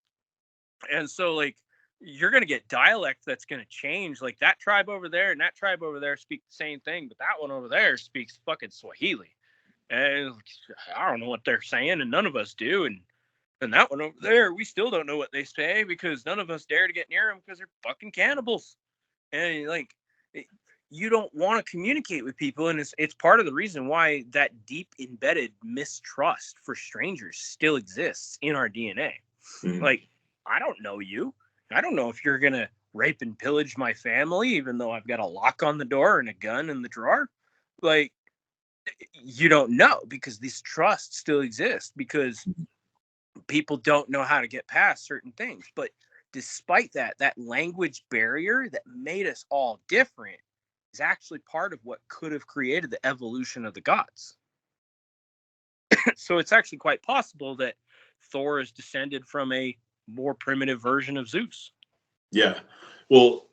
And so, like, you're going to get dialect that's going to change. Like, that tribe over there and that tribe over there speak the same thing, but that one over there speaks fucking Swahili. And I don't know what they're saying, and none of us do. And that one over there, we still don't know what they say because none of us dare to get near them because they're fucking cannibals. And, like, you don't want to communicate with people, and it's part of the reason why that deep embedded mistrust for strangers still exists in our DNA. Like, I don't know you. I don't know if you're going to rape and pillage my family, even though I've got a lock on the door and a gun in the drawer. Like, you don't know, because this trust still exists because people don't know how to get past certain things. But despite that language barrier that made us all different is actually part of what could have created the evolution of the gods. So it's actually quite possible that Thor is descended from a more primitive version of Zeus. Yeah. Well,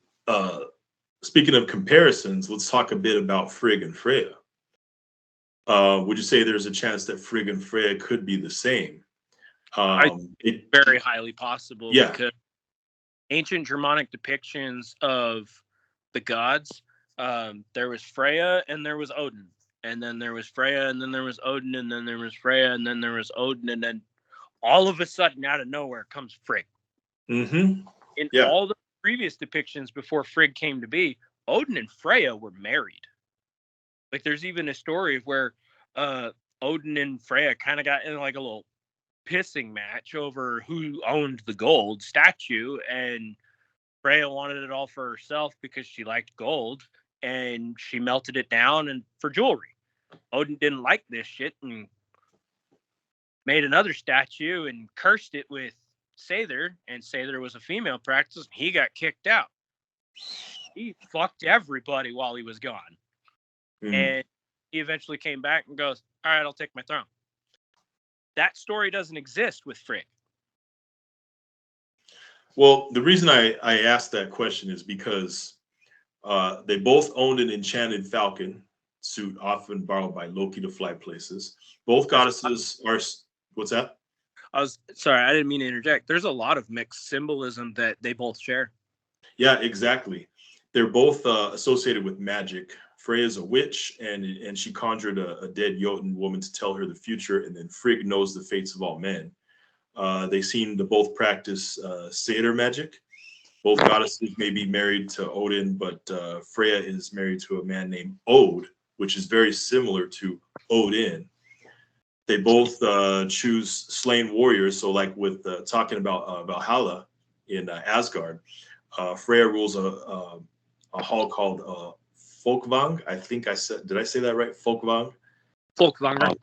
speaking of comparisons, let's talk a bit about Frigg and Freya. Would you say there's a chance that Frigg and Freya could be the same? It's very highly possible. Yeah. Because ancient Germanic depictions of the gods, there was Freya and there was Odin. And then there was Freya and then there was Odin and then there was Freya and then there was Odin. And then all of a sudden, out of nowhere, comes Frigg. In all the previous depictions before Frigg came to be, Odin and Freya were married. Like, there's even a story of where Odin and Freya kind of got in like a little pissing match over who owned the gold statue, and Freya wanted it all for herself because she liked gold, and she melted it down and for jewelry. Odin didn't like this shit and made another statue and cursed it with Sather, and Sather was a female practice. He got kicked out. He fucked everybody while he was gone. And he eventually came back and goes, all right, I'll take my throne. That story doesn't exist with Frigg. Well, the reason I asked that question is because they both owned an enchanted falcon suit, often borrowed by Loki to fly places. Both goddesses are... What's that? Sorry, I didn't mean to interject. There's a lot of mixed symbolism that they both share. Yeah, exactly. They're both associated with magic. Freya's a witch, and she conjured a dead Jotun woman to tell her the future, and then Frigg knows the fates of all men. They seem to both practice satyr magic. Both goddesses may be married to Odin, but Freya is married to a man named Od, which is very similar to Odin. They both choose slain warriors. So like with talking about Valhalla in Asgard, Freya rules a hall called Folkvang. I think did I say that right? Folkvang? Folkvanger.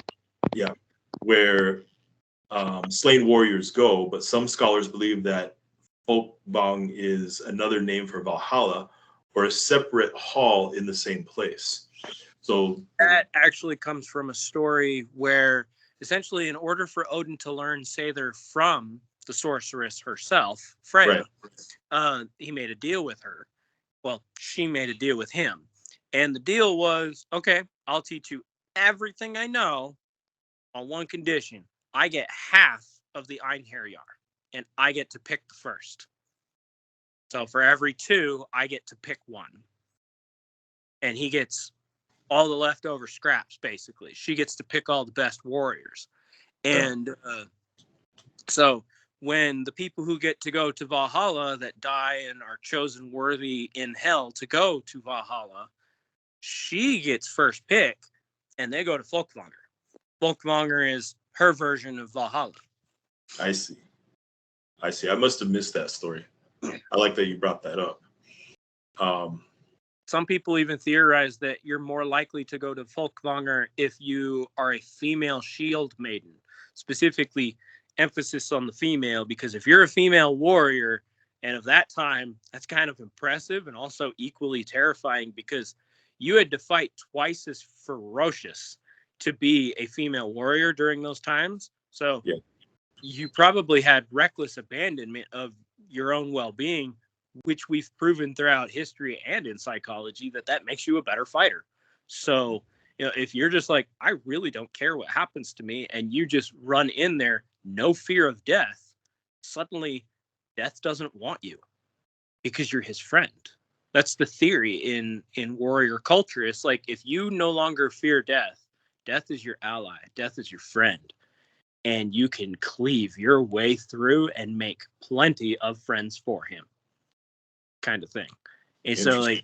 Yeah, where slain warriors go, but some scholars believe that Folkvang is another name for Valhalla, or a separate hall in the same place. So that actually comes from a story where essentially in order for Odin to learn Sather from the sorceress herself, Freya, right, he made a deal with her. Well, she made a deal with him. And the deal was, okay, I'll teach you everything I know on one condition. I get half of the Einherjar, and I get to pick the first. So for every 2, I get to pick 1. And he gets all the leftover scraps, basically. She gets to pick all the best warriors. And so when the people who get to go to Valhalla that die and are chosen worthy in hell to go to Valhalla, she gets first pick, and they go to Folkvanger. Folkvanger is her version of Valhalla. I see. I must have missed that story. I like that you brought that up. Some people even theorize that you're more likely to go to Folkvanger if you are a female shield maiden. Specifically, emphasis on the female, because if you're a female warrior, and of that time, that's kind of impressive and also equally terrifying, because you had to fight twice as ferocious to be a female warrior during those times. So yeah, you probably had reckless abandonment of your own well-being, which we've proven throughout history and in psychology that makes you a better fighter. So, you know, if you're just like, I really don't care what happens to me, and you just run in there, no fear of death, suddenly death doesn't want you because you're his friend. That's the theory in warrior culture. It's like, if you no longer fear death, death is your ally, death is your friend, and you can cleave your way through and make plenty of friends for him, kind of thing. And so, like,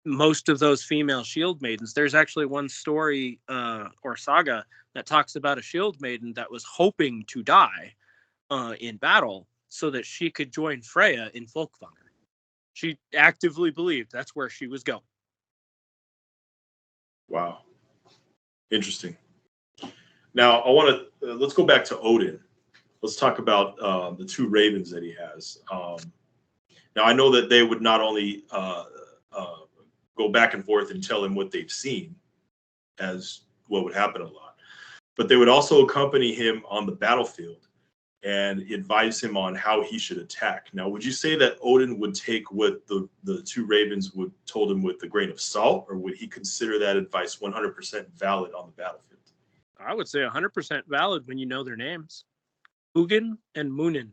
most of those female shield maidens, there's actually one story or saga that talks about a shield maiden that was hoping to die in battle so that she could join Freya in Folkvanger. She actively believed that's where she was going. Wow. Interesting. Now, I want to, let's go back to Odin. Let's talk about the 2 ravens that he has. Now, I know that they would not only go back and forth and tell him what they've seen, as what would happen a lot, but they would also accompany him on the battlefield and advise him on how he should attack. Now, would you say that Odin would take what the 2 ravens would told him with a grain of salt, or would he consider that advice 100% valid on the battlefield? I would say 100% valid when you know their names. Hugin and Munin.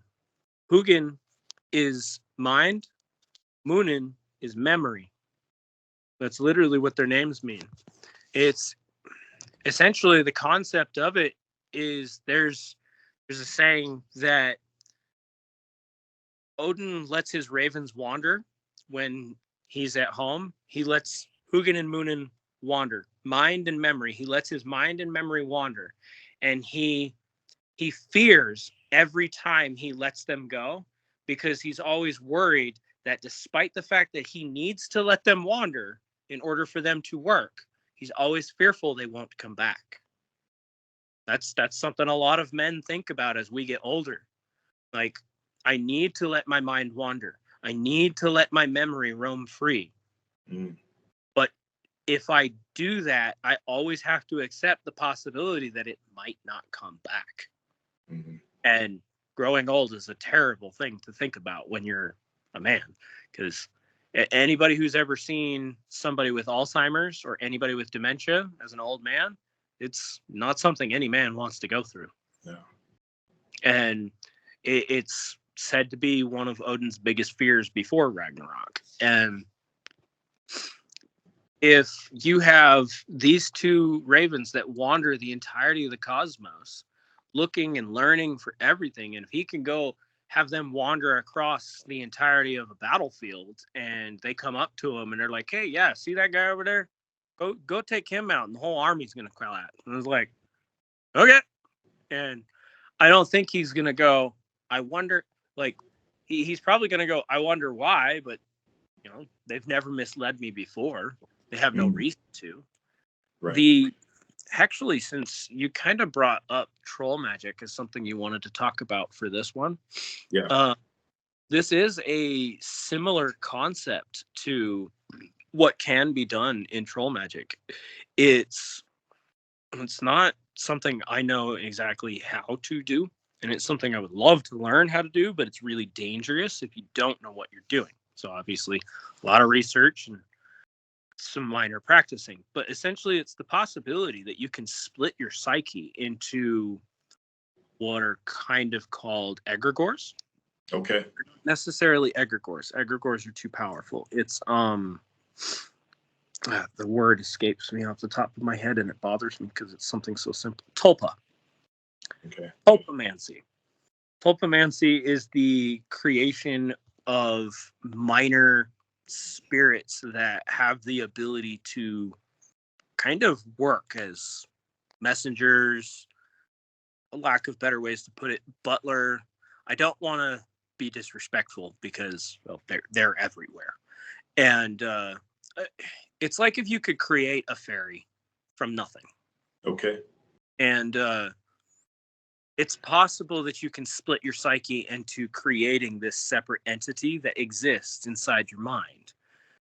Hugin is mind. Munin is memory. That's literally what their names mean. It's essentially, the concept of it is there's a saying that Odin lets his ravens wander when he's at home. He lets Hugin and Munin wander. Mind and memory. He lets his mind and memory wander. And he fears every time he lets them go, because he's always worried that despite the fact that he needs to let them wander in order for them to work, he's always fearful they won't come back. That's something a lot of men think about as we get older. Like, I need to let my mind wander. I need to let my memory roam free. But if I do that, I always have to accept the possibility that it might not come back. And growing old is a terrible thing to think about when you're a man, because anybody who's ever seen somebody with Alzheimer's or anybody with dementia as an old man, it's not something any man wants to go through. Yeah. And it's said to be one of Odin's biggest fears before Ragnarok. And if you have these two ravens that wander the entirety of the cosmos, looking and learning for everything, and if he can go have them wander across the entirety of a battlefield, and they come up to him and they're like, "Hey, yeah, see that guy over there? Go take him out," and the whole army's gonna crowd out. And I was like, okay. And I don't think he's gonna go, I wonder, like, he's probably gonna go, I wonder why, but they've never misled me before. They have no reason to. Right. Actually, since you kind of brought up troll magic as something you wanted to talk about for this one, this is a similar concept to what can be done in troll magic. It's not something I know exactly how to do, and it's something I would love to learn how to do, but it's really dangerous if you don't know what you're doing. So obviously, a lot of research and some minor practicing, but essentially it's the possibility that you can split your psyche into what are kind of called egregores. Okay. Not necessarily egregores. Egregores are too powerful. It's the word escapes me off the top of my head, and it bothers me because it's something so simple. Tulpa. Okay. Tulpamancy. Tulpamancy is the creation of minor spirits that have the ability to kind of work as messengers, a lack of better ways to put it, butler. I don't want to be disrespectful because, well, they're everywhere. And it's like if you could create a fairy from nothing. Okay. And it's possible that you can split your psyche into creating this separate entity that exists inside your mind.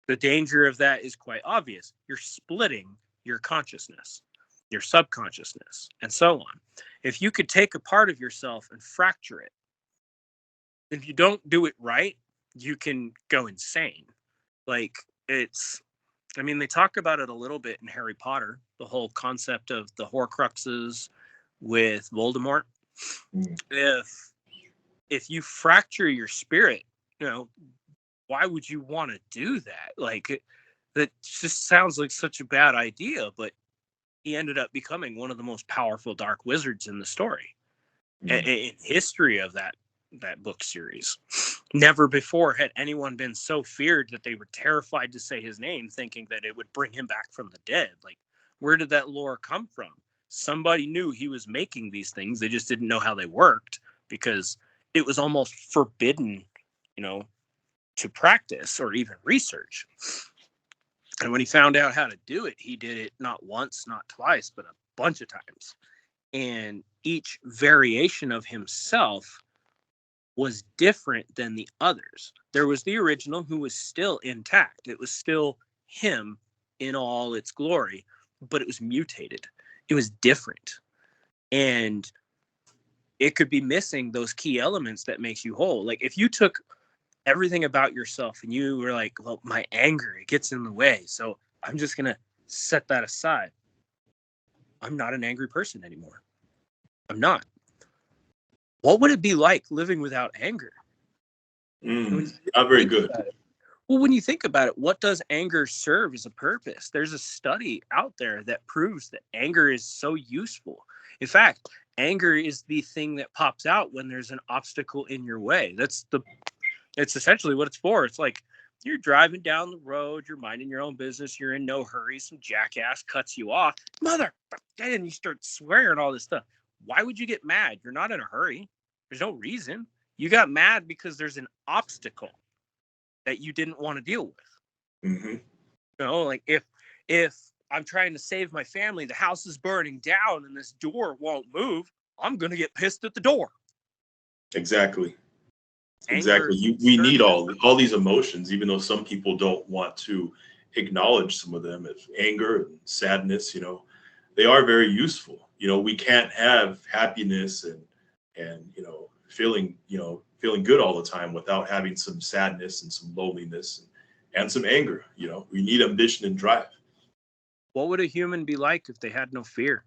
The danger of that is quite obvious. You're splitting your consciousness, your subconsciousness, and so on. If you could take a part of yourself and fracture it, if you don't do it right, you can go insane. Like, they talk about it a little bit in Harry Potter, the whole concept of the Horcruxes with Voldemort. If you fracture your spirit, why would you want to do that? Like, that just sounds like such a bad idea, but he ended up becoming one of the most powerful dark wizards in the story, in history of that book series. Never before had anyone been so feared that they were terrified to say his name, thinking that it would bring him back from the dead. Like, where did that lore come from? Somebody knew he was making these things. They just didn't know how they worked because it was almost forbidden, to practice or even research. And when he found out how to do it, he did it not once, not twice, but a bunch of times. And each variation of himself was different than the others. There was the original who was still intact. It was still him in all its glory, but it was mutated. It was different. And it could be missing those key elements that makes you whole. Like, if you took everything about yourself and you were like, well, my anger, it gets in the way, so I'm just going to set that aside. I'm not an angry person anymore. I'm not. What would it be like living without anger? Not very good. Well, when you think about it, what does anger serve as a purpose? There's a study out there that proves that anger is so useful. In fact, anger is the thing that pops out when there's an obstacle in your way. It's essentially what it's for. It's like you're driving down the road, you're minding your own business, you're in no hurry, some jackass cuts you off, and you start swearing all this stuff. Why would you get mad? You're not in a hurry. There's no reason. You got mad because there's an obstacle. that you didn't want to deal with. Mm-hmm. You know, like if I'm trying to save my family, the house is burning down and this door won't move, I'm going to get pissed at the door. Exactly. Anger, Exactly. We need all these emotions, even though some people don't want to acknowledge some of them, as anger and sadness. You know, they are very useful. You know, we can't have happiness and feeling good all the time without having some sadness and some loneliness and some anger. You know, we need ambition and drive. What would a human be like if they had no fear?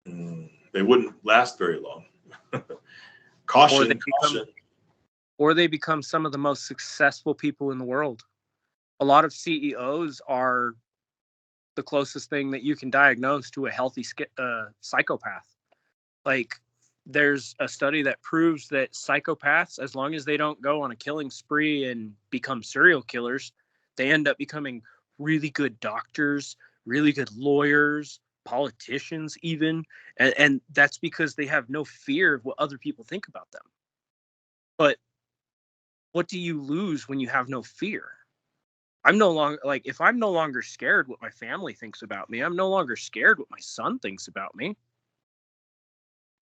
They wouldn't last very long. Caution. Or they become some of the most successful people in the world. A lot of CEOs are the closest thing that you can diagnose to a healthy psychopath. Like, there's a study that proves that psychopaths, as long as they don't go on a killing spree and become serial killers, they end up becoming really good doctors, really good lawyers, politicians even. And that's because they have no fear of what other people think about them. But what do you lose when you have no fear? I'm no longer, like, if I'm no longer scared what my family thinks about me, I'm no longer scared what my son thinks about me.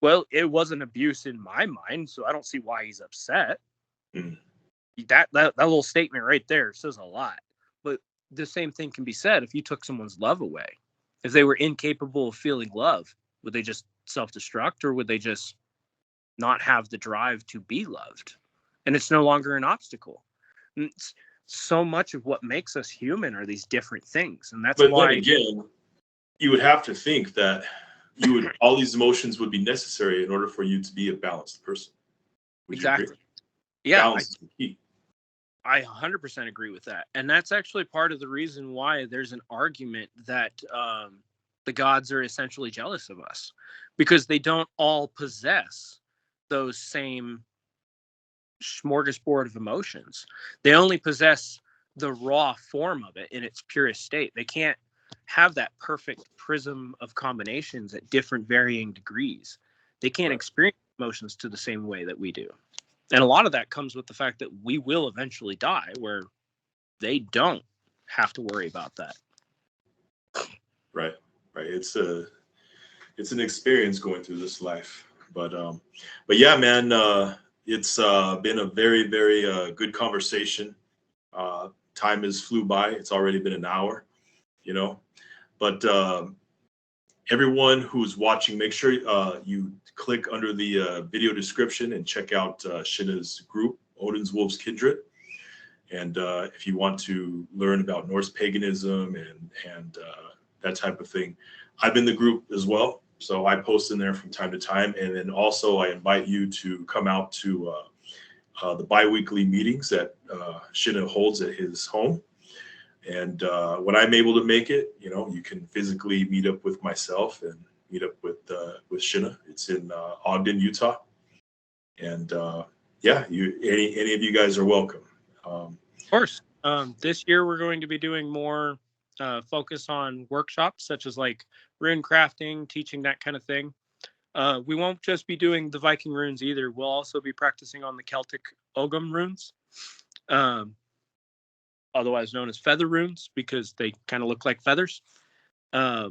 Well, it wasn't abuse in my mind, so I don't see why he's upset. Mm. That little statement right there says a lot. But the same thing can be said if you took someone's love away. If they were incapable of feeling love, would they just self-destruct, or would they just not have the drive to be loved? And it's no longer an obstacle. And so much of what makes us human are these different things, and that's why. Then again, you would have to think that all these emotions would be necessary in order for you to be a balanced person. Would exactly. Yeah, balance is the key. I 100% agree with that, and that's actually part of the reason why there's an argument that the gods are essentially jealous of us, because they don't all possess those same smorgasbord of emotions. They only possess the raw form of it in its purest state. They can't have that perfect prism of combinations at different varying degrees. They can't experience emotions to the same way that we do. And a lot of that comes with the fact that we will eventually die, where they don't have to worry about that. Right. It's an experience going through this life. But yeah, man, it's been a very, very good conversation. Time has flew by. It's already been an hour, But everyone who's watching, make sure you click under the video description and check out Shinna's group, Odins Wolves Kindred. And if you want to learn about Norse paganism and that type of thing, I'm in the group as well. So I post in there from time to time. And then also I invite you to come out to the bi-weekly meetings that Shinna holds at his home. And when I'm able to make it, you can physically meet up with myself and meet up with Shinna. It's in Ogden, Utah. And yeah, any of you guys are welcome. Of course. This year we're going to be doing more focus on workshops, such as like rune crafting, teaching that kind of thing. We won't just be doing the Viking runes either. We'll also be practicing on the Celtic Ogham runes. Otherwise known as feather runes, because they kind of look like feathers. I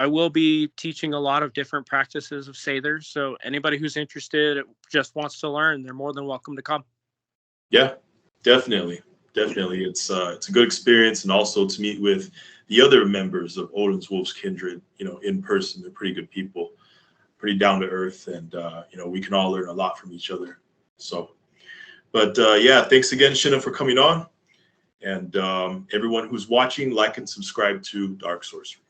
will be teaching a lot of different practices of Sathers, so anybody who's interested, just wants to learn, they're more than welcome to come. Yeah, definitely. It's a good experience, and also to meet with the other members of Odins Wolves Kindred, in person. They're pretty good people, pretty down to earth, and we can all learn a lot from each other. So, but yeah, thanks again, Shinna, for coming on. And everyone who's watching, like and subscribe to Dark Sorcery.